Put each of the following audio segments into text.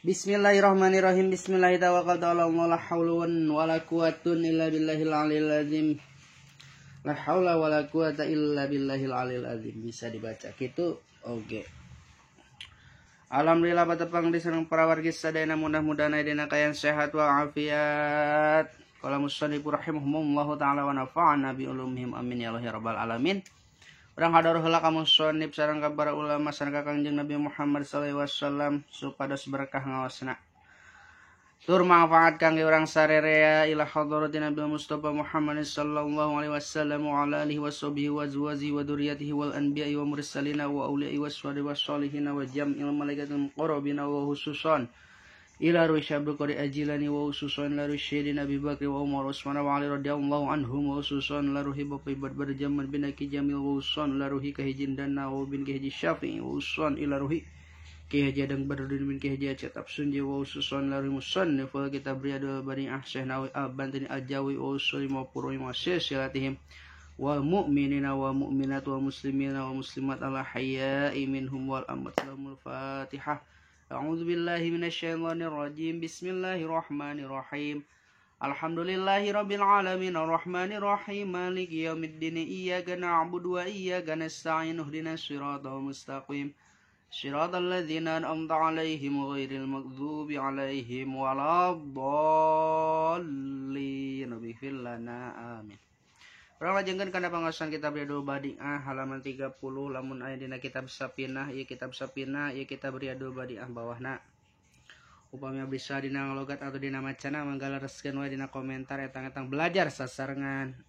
Bismillahirrahmanirrahim. Bismillahirrahmanirrahim. La haula wala quwwata illa billahil aliyil azim. La haula wala quwwata illa billahil aliyil azim. Bisa dibaca gitu. Oke. Alhamdulillah patepang diseneng para wargi sadayana mudah-mudahan dina kayan sehat wa afiat. Qala musannifur rahimahumullahu taala wa nafa'ana bi ulumihim amin ya Allah ya rabbal alamin. Urang hadur heula ka musannif sareng ka para ulama sareng ka Kangjeng Nabi Muhammad sallallahu alaihi wasallam supados berkah ngaosna. Tur manfaat kangge urang sarerea ila hadratin Nabi Mustafa Muhammad sallallahu alaihi wasallam wa ala alihi washabihi wa azwajihi wa dzurriyyatihi wal anbiya'i wa mursalina wa auliya'i wassalihin wa jam'il malaikatil muqarrabina wa hususan ila rusyabul qari ajilani wa hususan la rusyidina Abi Bakr wa Umar Usman wa Ali radhiyallahu anhum wa hususan la ruhi baqibat berjaman bin Aki Jamil wa hususan la ruhi kahijin dan Nawawi bin Kahiji Syafi'i wa hususan ila ruhi Kihaji Adang Badruddin bin Kihaji Cetab Sunji wa hususan la ruhi musannif wa kitab Riyadul Bani Ahsyah Nawawi Al-Bantini Al-Jawi wa hususan ma'purui ma'asyilatihim wal mu'minina wa mu'minat wa muslimina wa muslimat ala hayya'i minhum wal amwat. Lahumul Fatihah. A'udzu billahi minasyaitonir rajim. Bismillahirrahmanirrahim. Alhamdulillahirabbil alamin arrahmanir rahim maliki yaumiddin iyyaka na'budu wa iyyaka nasta'in ihdinas siratal mustaqim siratal ladzina an'amta 'alaihim ghairil maghdubi 'alaihim waladdallin. Ighfir lana amin. Urang lajengkeun kana pangaosan kitab Riyadul Badi'ah halaman 30 lamun aya dina kitab Sapinah ieu kitab Riyadul Badi'ah bawahna. Upami bisa dina logat atau dina macana mangga lereskeun wae dina komentar etang-etang belajar sasarengan.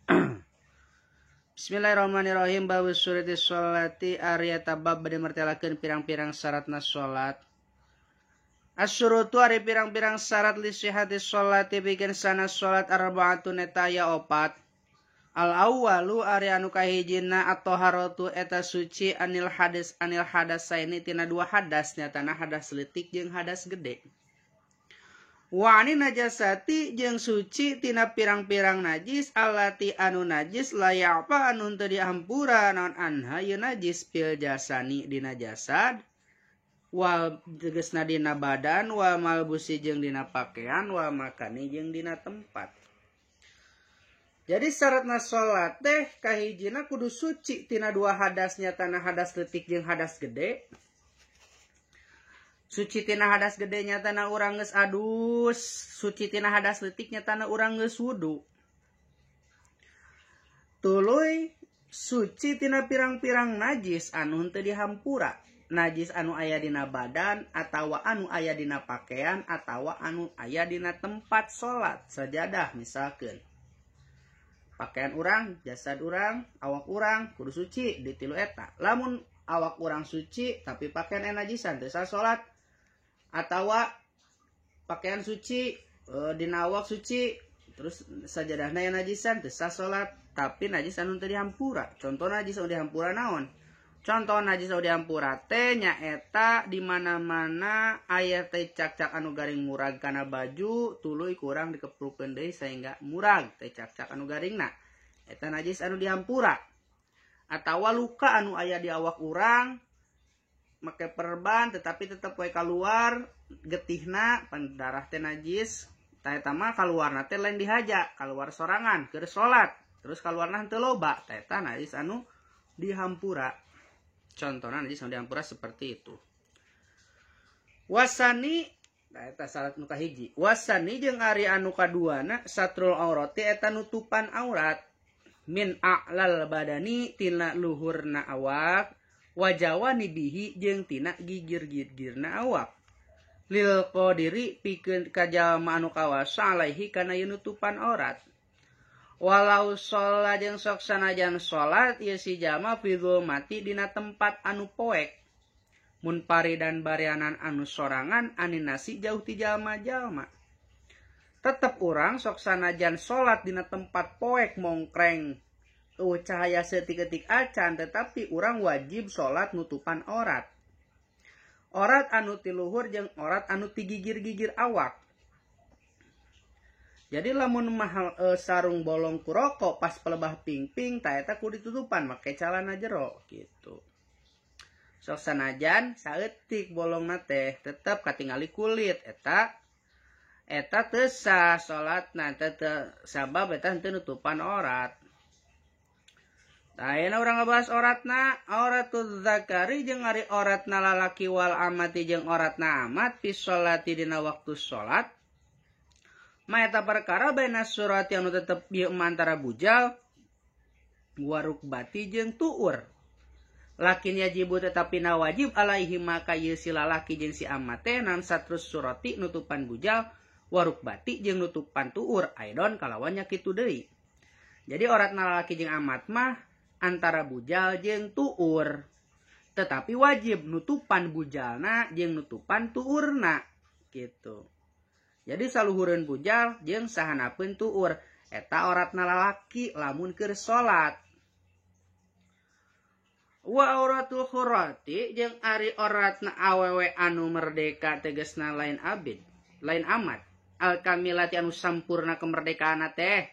Bismillahirrahmanirrahim. Bab surati sholati ariyata bab bade martelakeun pirang-pirang syaratna salat. Asyurutu ari pirang-pirang syarat li sihhati sholati pikeun sana salat arba'atun eta aya 4. Al-awwalu ari anu kahijina at-taharatu eta suci anil hadas saini tina dua hadas nyatana hadas leutik jeung hadas gede. Wa ani najasati jeung suci tina pirang-pirang najis allati anu najis layapa anu teu dihampura naon anha ye najis fil jasani dina jasad wal tegasna dina badan wa malbusi jeung dina pakaian wa makani jeung dina tempat. Jadi syaratna sholat teh kahijina kudu suci tina dua hadasnya tanah hadas leutik jeung hadas gede. Suci tina hadas gede nya tanah urang geus adus, suci tina hadas leutiknya tanah urang geus wudu. Tuluy suci tina pirang-pirang najis anu teu dihampura. Najis anu aya dina badan atawa anu aya dina pakaian atawa anu aya dina tempat sholat sajadah misalkeun. Pakaian urang, jasad urang, awak urang kudu suci di tilu eta. Lamun awak urang suci tapi pakaian najisan teu sah salat atawa pakaian suci dina awak suci terus sajadahna yang najisan teu sah salat tapi najis anu teu dihampura. Contoh najis anu dihampura naon? Contoh najis anu dihampura teh nyaeta di mana-mana aya teh cak-cak anu garing murag kana baju tuluy kurang dikeprukeun deui sehingga murag teh cak-cak anu garingna. Eta najis anu dihampura. Atawa luka anu aya di awak urang make perban tetapi tetep we kaluar getihna pan darah teh najis. Tah eta mah kaluarna teh lain dihaja, kaluar sorangan keur salat. Terus kaluarna teu loba, tah eta najis anu dihampura. Contohna najis anu dihampura seperti itu. Wasani, nah eta salat nu kahiji. Wasani jeung ari anu kaduana satrul aurati eta nutupan aurat min a'lal badani tina luhurna awak wajawani bihi jeung tina gigir-gigirna awak. Lil qadiri pikeun ka jalma anu kawasa alaihi kana ieu nutupan aurat. Walau sholat jeung sok sanajan sholat ieu si jalma fi mati dina tempat anu poek mun paridan bareanan anu sorangan aninasi jauh ti jalma-jalma tetep urang sok sanajan sholat dina tempat poek mongkreng cahaya seutik-eutik acan tetapi urang wajib sholat nutupan aurat anu ti luhur jeung aurat anu ti gigir-gigir awak. Jadi lamun mahal sarung bolong ku rokok pas pelebah pingping tah eta kudu ditutupan make calana jero gitu. sok sanajan saeutik bolongna teh tetep katingali kulit eta teu sah salatna teu sabab eta henteu nutupan aurat. Ayeuna urang ngabahas auratna, auratul zakari jeung ari auratna lalaki wal amati jeung auratna amat fi sholati dina waktu salat. Ma eta perkara baina surati anu tetep ieu antara bujal warukbati jeung tuur. Lakin yajibu tetapina wajib alaihi maka ieu si lalaki jeung si amat teh naon satrus surati nutupan bujal warukbati jeung nutupan tuur aidon kalawan nya kitu deui. Jadi auratna lalaki jeung amat mah antara bujal jeung tuur. Tetapi wajib nutupan bujalna jeung nutupan tuurna gitu. Jadi saluhureun bujal jeung sahanapeun tuur eta auratna lalaki lamun keur salat. Wa auratul khurati jeung ari auratna awewe anu merdeka tegasna lain abid, lain amat. Al kamilati anu sampurna kemerdekaanna teh.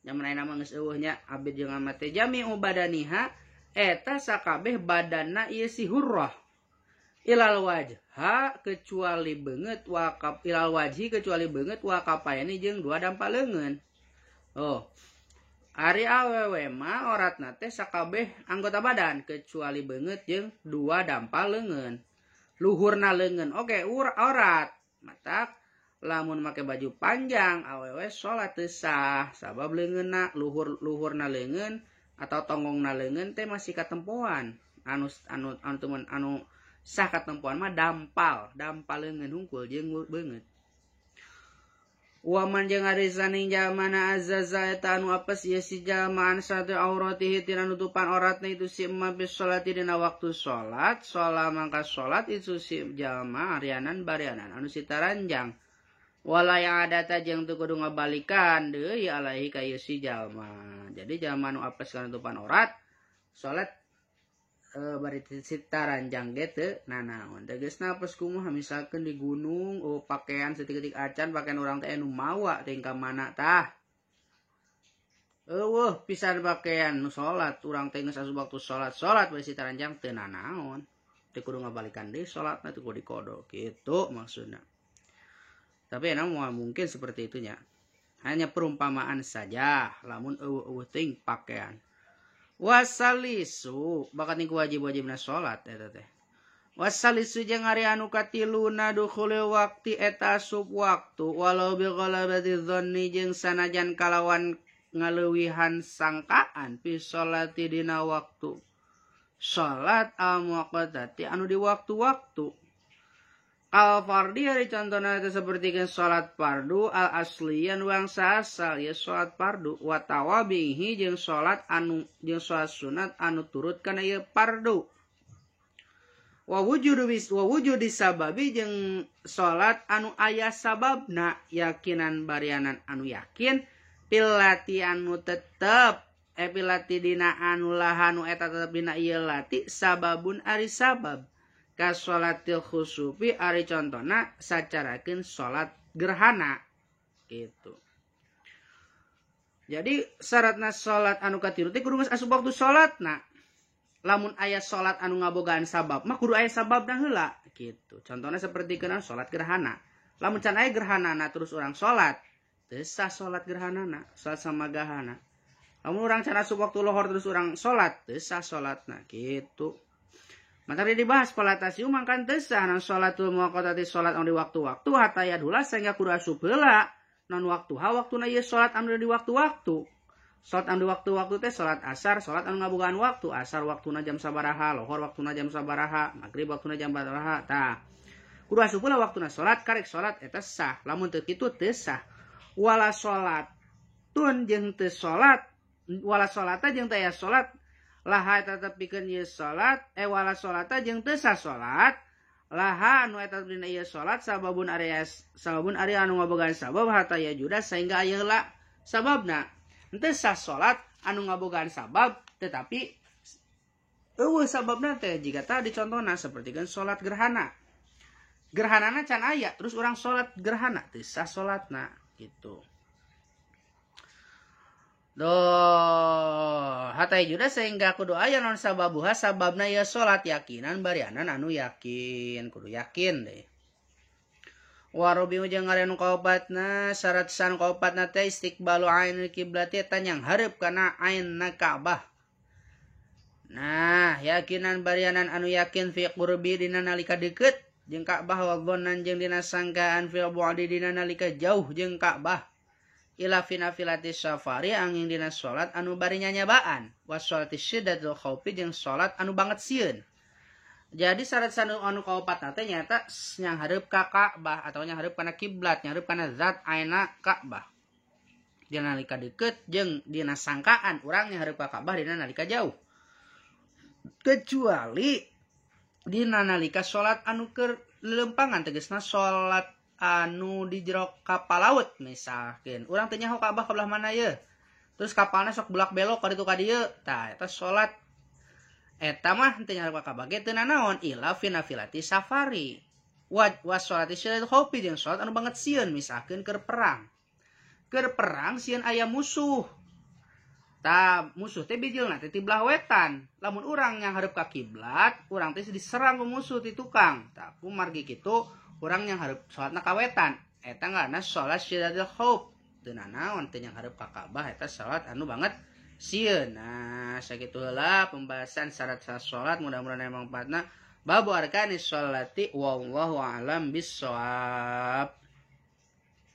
Zaman ayeuna mah geus eueuh nya abid jeung amat teh jami'u badaniha eta sakabeh badanna ieu si hurrah. Ilal wajha kecuali beungeut wakap ilal wajhi kecuali beungeut wakapayani jeung dua dampa leungeun. Oh. Ari awewe mah auratna teh sakabeh anggota badan kecuali beungeut jeung dua dampa leungeun. Luhurna leungeun oke aurat. Matak lamun make baju panjang awewe salat teu sah sabab leungeunna luhurna leungeun atau tonggongna leungeun teh masih katempoan. Anu sah katempoan mah dampal leungeun hungkul jeung beungeut. Waman jeung ari saning jalmana azza eta anu apes ieu si jalmaan satu auratihi tina nutupan auratna itu si emma bis sholati dina waktu salat mangka salat itu si jalma arianan barianan anu sitaranjang. Wala yang adata jeung teu kudu ngabalikan deui alaihi ka ieu si jalma. Jadi jalma anu apes kana nutupan aurat salat bari sitaranjang ge teu nanaon. Tegasna apes kumaha misalkeun di gunung pakaian saeutik-eutik acan pakaian urang teh anu mawa teh ka mana tah. Eueuh pisan pakaian nu salat urang teh geus asup waktu salat bari sitaranjang teu nanaon. Teu kudu ngabalikan deui salatna teu kudu diqodo kitu maksudna. Tapi enak mungkin seperti itunya. Hanya perumpamaan saja. Lamun eueuh ting pakaian. Wasalisu bakat niku wajib-wajibna salat eta teh. Wasalisu jeung ari anu katiluna dukhulul waqti eta asup waktu walau bi ghalabati dzanni jeung sanajan kalawan ngaleuwihan sangkaan fi sholati dina waktu salat al muwaqqatati anu di waktu-waktu. Al fardi hari contohna itu seperti salat fardu al asliyan wangsa asal ya salat fardu wa tawabihi jeung salat sunat anu turut kana ieu fardu. Wa wujudi sababi jeung salat anu aya sababna yakinan barianan anu yakin pilati anu tetep pilati dina anu lahanu eta tetep dina ieu lati sababun ari sabab. Ka sholatil khusufi ari contona sacarakeun salat gerhana gitu. Jadi syaratna salat anu katilu teh kudu geus asup waktu salatna. Lamun aya salat anu ngabogaan sabab mah kudu aya sababna heula gitu. Contohna seperti keuna salat gerhana. Lamun can aya gerhanana terus urang salat, teu sah salat gerhanana, salat samagahana. Lamun urang can asup waktu lohor terus urang salat, teu sah salatna gitu. Materi dibahas palatasiu mangkan teu sah naon sholatul muwaqqatati salat anu di waktu-waktu hatta yadula sehingga kudu asup heula non waktuha waktuna ieu salat anu di waktu-waktu. Salat anu di waktu-waktu teh salat asar, salat anu ngabogaan waktu. Asar waktuna jam sabaraha, lohor waktuna jam sabaraha, magrib waktuna jam sabaraha. Tah. Kudu asup heula waktuna salat karek salat eta sah. Lamun teu kitu teu sah. Wala salatun jeung teu salat, wala salata jeung teu aya salat laha eta tepikeun ieu salat wala salata jeung teu sah salat laha anu eta dina ieu salat sababun ari anu ngabogaan sabab hatta ya juda sehingga aya heula sababna. Henteu sah salat anu ngabogaan sabab tetapi eueuh sababna teh jiga tah dicontohna sapertikeun salat gerhana. Gerhanana can aya terus urang salat gerhana teu sah salatna gitu. Doh, hatai juda sehingga kudu aya non sababuha sababna ya salat yakinan barianan anu yakin, kudu yakin deh. Warobi ujang ngareun kaopatna syarat san kaopatna teh istiqbalu ainul kiblati eta nyang hareup kana aina Ka'bah. Nah, yakinan barianan anu yakin fi qurbi dina nalika deukeut jeung Ka'bah wa dhannan jeung dina sangkaan fil bu'di dina nalika jauh jeung Ka'bah. Ila finafilati safari angin dina salat anu bari nyanyabaan wa sholati syiddatul khaufi jeung salat anu banget sieun. Jadi syarat anu kaopatna teh nyata nyang hareup ka Ka'bah atau nyang hareup kana kiblat, nyang hareup kana zat aina Ka'bah. Dina nalika deukeut jeung dina sangkaan urang nyang hareup ka Ka'bah dina nalika jauh. Kecuali dina nalika salat anu keur lelempangan tegasna salat anu di jero kapal laut misalkan urang teh nyaho Ka'bah kabelah mana ye terus kapalna sok belak belok ka ditu ka dieu tah eta salat eta mah teu nyaho Ka'bah ge teu nanaon ila fi nafilati safari wa sholati syiddatul khaufi jeung salat anu banget sieun misalkan keur perang sieun aya musuh tah musuh teh bijilna teh ti belah wetan lamun urang yang hareup ka kiblat urang teh diserang ku musuh ti tukang tah kumargi kitu urang yang hareup salatna ka wetan eta ngaranna salat syiddatul khauf teu nanaon teh yang hareup ka Ka'bah eta salat anu banget sieun. Nah sakitu heula pembahasan syarat salat mudah-mudahan mangpaatna babu arkanis sholati wallahu a'lam bissawab.